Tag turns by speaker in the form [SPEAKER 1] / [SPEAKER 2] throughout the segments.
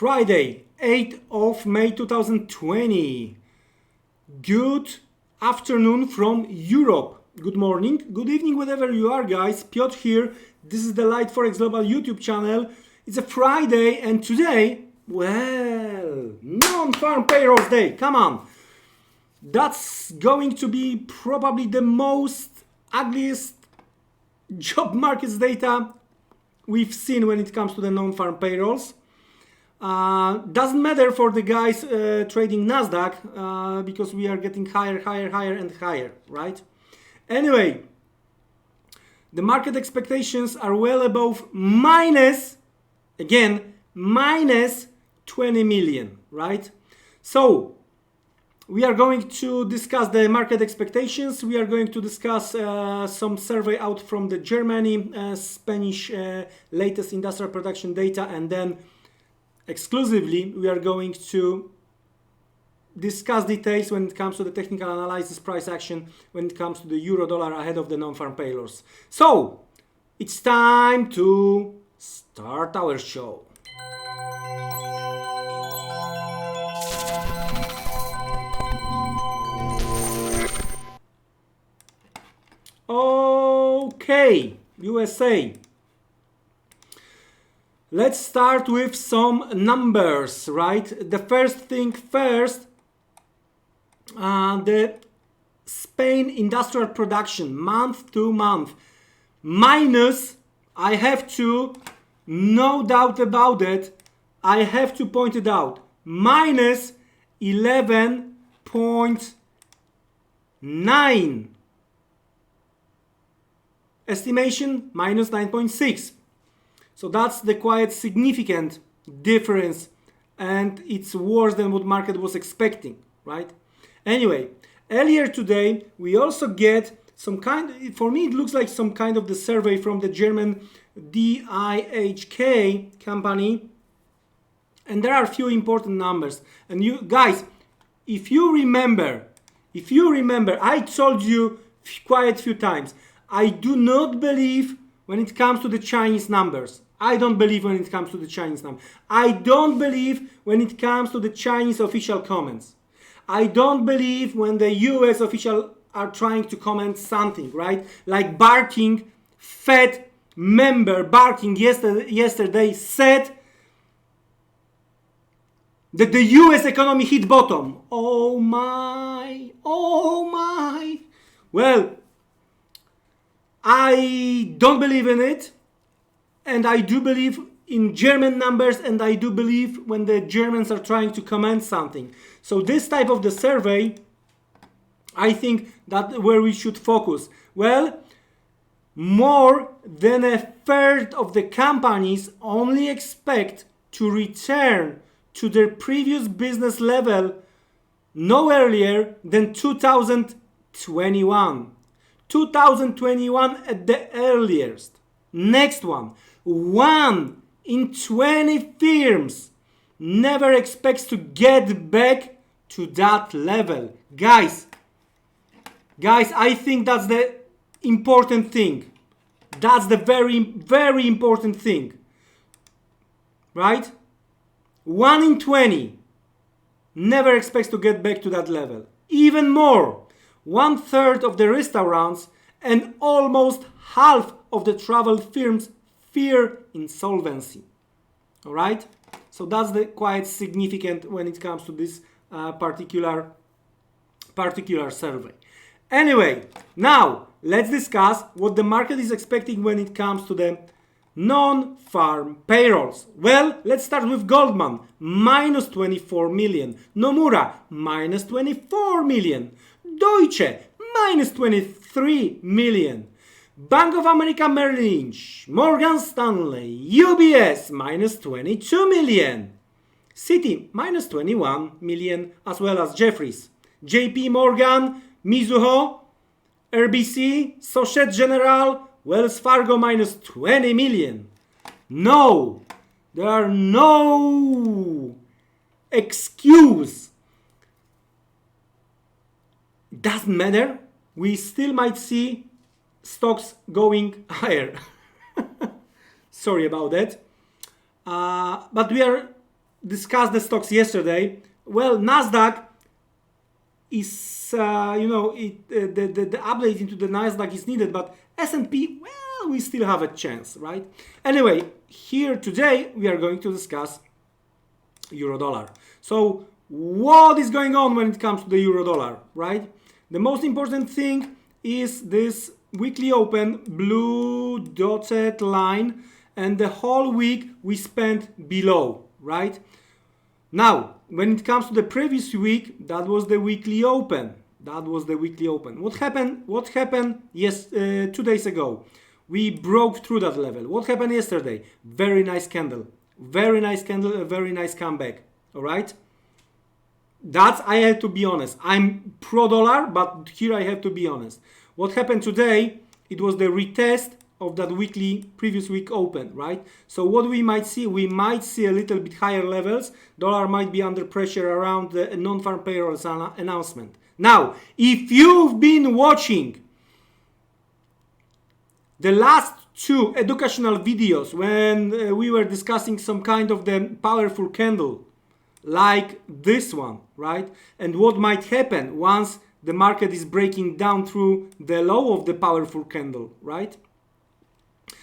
[SPEAKER 1] Friday, 8th of May 2020. Good afternoon from Europe. Good morning, good evening, wherever you are, guys. Piotr here. This is the Light Forex Global YouTube channel. It's a Friday, and today, well, non-farm payrolls day. Come on. That's going to be probably the most ugliest job markets data we've seen when it comes to the non-farm payrolls. Doesn't matter for the guys trading Nasdaq because we are getting higher and higher, right? Anyway, the market expectations are well above minus 20 million, right? So we are going to discuss the market expectations. We are going to discuss some survey out from the Germany, Spanish latest industrial production data, and then exclusively we are going to discuss details when it comes to the technical analysis price action when it comes to the euro dollar ahead of the non-farm payrolls. So it's time to start our show. Okay, USA. Let's start with some numbers, right? The first thing first, the Spain industrial production month to month minus, I have to, no doubt about it, I have to point it out, minus 11.9. Estimation minus 9.6. So that's the quite significant difference, and it's worse than what market was expecting, right? Anyway, earlier today we also get some kind, for me it looks like some kind of the survey from the German DIHK company, and there are a few important numbers. And you guys, if you remember, I told you quite a few times, I do not believe when it comes to the Chinese numbers. I don't believe when it comes to the Chinese numbers. I don't believe when it comes to the Chinese official comments. I don't believe when the US official are trying to comment something, right? Like Barking, Fed member Barking yesterday said that the US economy hit bottom. Oh my. Well, I don't believe in it, and I do believe in German numbers, and I do believe when the Germans are trying to comment something. So this type of the survey, I think that where we should focus. Well, more than a third of the companies only expect to return to their previous business level no earlier than 2021. 2021 at the earliest. Next one. 1 in 20 firms never expects to get back to that level. Guys, I think that's the important thing. That's the very important thing. Right? 1 in 20 never expects to get back to that level. Even more. 1/3 of the restaurants and almost half of the travel firms fear insolvency. All right? So that's the quite significant when it comes to this particular survey. Anyway, now let's discuss what the market is expecting when it comes to the non-farm payrolls. Well, let's start with Goldman, minus 24 million. Nomura, minus 24 million. Deutsche, minus 23 million. Bank of America Merrill Lynch, Morgan Stanley, UBS, minus 22 million. Citi, minus 21 million, as well as Jefferies. JP Morgan, Mizuho, RBC, Societe Generale, Wells Fargo, minus 20 million. No, there are no excuse. Doesn't matter. We still might see stocks going higher. Sorry about that. But we are discussed the stocks yesterday. Well, Nasdaq is, the update into the Nasdaq is needed, but S&P, well, we still have a chance, right? Anyway, here today we are going to discuss euro dollar. So what is going on when it comes to the euro dollar, right? The most important thing is this weekly open blue dotted line, and the whole week we spent below, right? Now, when it comes to the previous week, that was the weekly open. What happened? Yes, 2 days ago. We broke through that level. What happened yesterday? Very nice candle. A very nice comeback. All right? I have to be honest. I'm pro dollar, but here I have to be honest. What happened today? It was the retest of that previous week open, right? So what we might see a little bit higher levels. Dollar might be under pressure around the non-farm payrolls announcement. Now, if you've been watching the last 2 educational videos when we were discussing some kind of the powerful candle, like this one, right? And what might happen once the market is breaking down through the low of the powerful candle, right?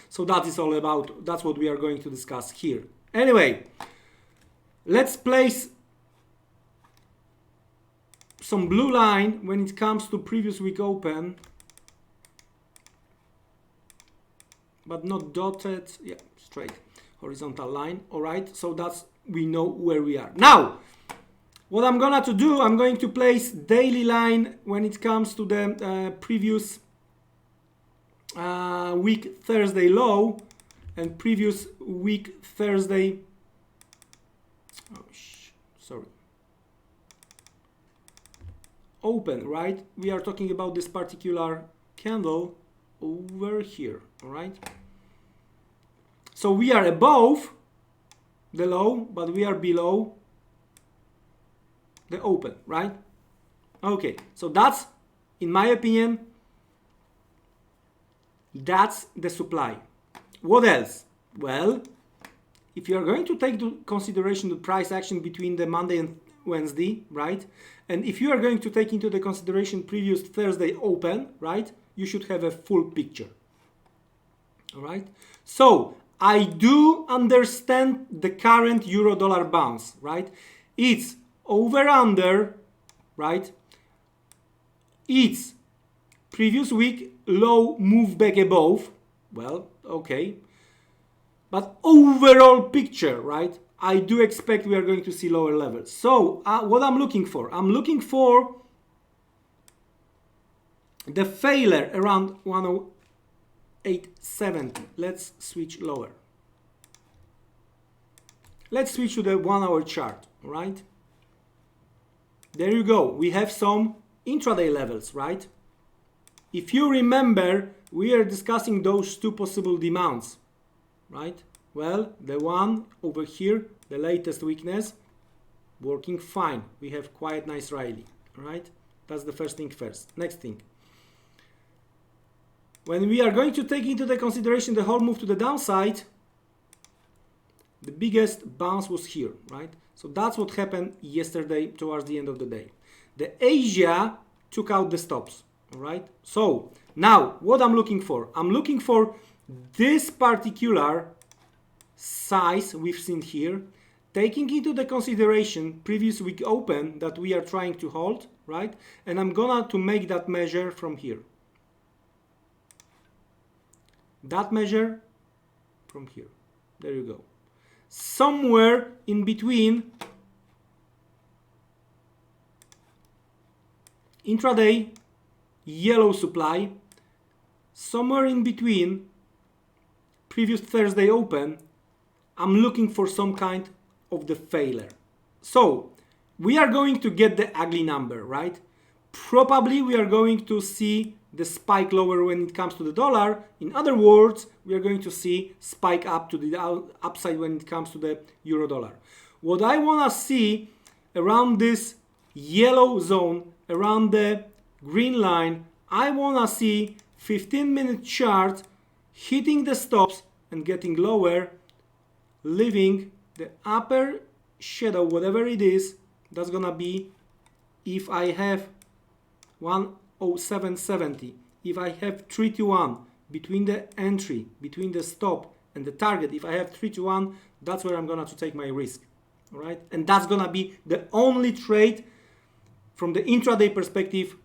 [SPEAKER 1] So that is all about, that's what we are going to discuss here. Anyway, let's place some blue line when it comes to previous week open, but not dotted, yeah, straight horizontal line. All right, so we know where we are. Now, what I'm going to place daily line when it comes to the previous week Thursday low and previous week Thursday open, right? We are talking about this particular candle over here, all right? So we are above the low, but we are below the open, right? Okay, so that's, in my opinion, that's the supply. What else? Well, if you are going to take into consideration the price action between the Monday and Wednesday, right? And if you are going to take into the consideration previous Thursday open, right? You should have a full picture. All right? So, I do understand the current euro dollar bounce, right? It's over under, right? It's previous week low move back above. Well, okay. But overall picture, right? I do expect we are going to see lower levels. So what I'm looking for? I'm looking for the failure around 108.70. Let's switch lower. Let's switch to the 1 hour chart, right? There you go. We have some intraday levels, right? If you remember, we are discussing those 2 possible demands, right? Well, the one over here, the latest weakness, working fine. We have quite nice rally, right? That's the first thing first. Next thing. When we are going to take into the consideration the whole move to the downside, the biggest bounce was here, right? So that's what happened yesterday towards the end of the day. The Asia took out the stops, all right? So now what I'm looking for? I'm looking for this particular size we've seen here, taking into the consideration previous week open that we are trying to hold, right? And I'm gonna to make that measure from here. That measure from here. There you go. Somewhere in between intraday yellow supply, somewhere in between previous Thursday open, I'm looking for some kind of the failure. So we are going to get the ugly number, right? Probably we are going to see the spike lower when it comes to the dollar. In other words, we are going to see spike up to the upside when it comes to the euro dollar. What I want to see around this yellow zone, around the green line, I want to see 15-minute chart hitting the stops and getting lower, leaving the upper shadow, whatever it is, that's gonna be, if I have 107.70, if I have 3 to 1 between the entry, between the stop and the target, if I have 3 to 1, that's where I'm gonna to take my risk. All right, and that's gonna be the only trade from the intraday perspective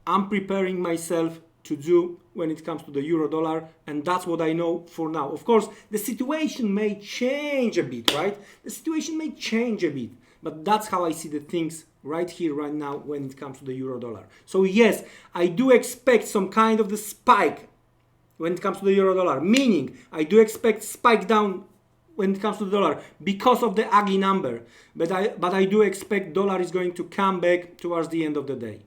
[SPEAKER 1] I'm preparing myself to do when it comes to the euro dollar, and that's what I know for now. Of course, the situation may change a bit, right? The situation may change a bit, but that's how I see the things right here, right now, when it comes to the euro dollar. So yes, I do expect some kind of the spike when it comes to the euro dollar, meaning I do expect spike down when it comes to the dollar because of the ugly number, but I do expect dollar is going to come back towards the end of the day.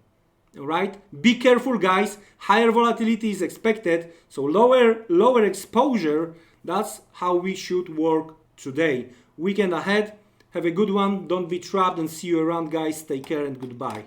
[SPEAKER 1] All right, be careful, guys. Higher volatility is expected, so lower exposure. That's how we should work today. Weekend ahead. Have a good one. Don't be trapped, and see you around, guys. Take care and goodbye.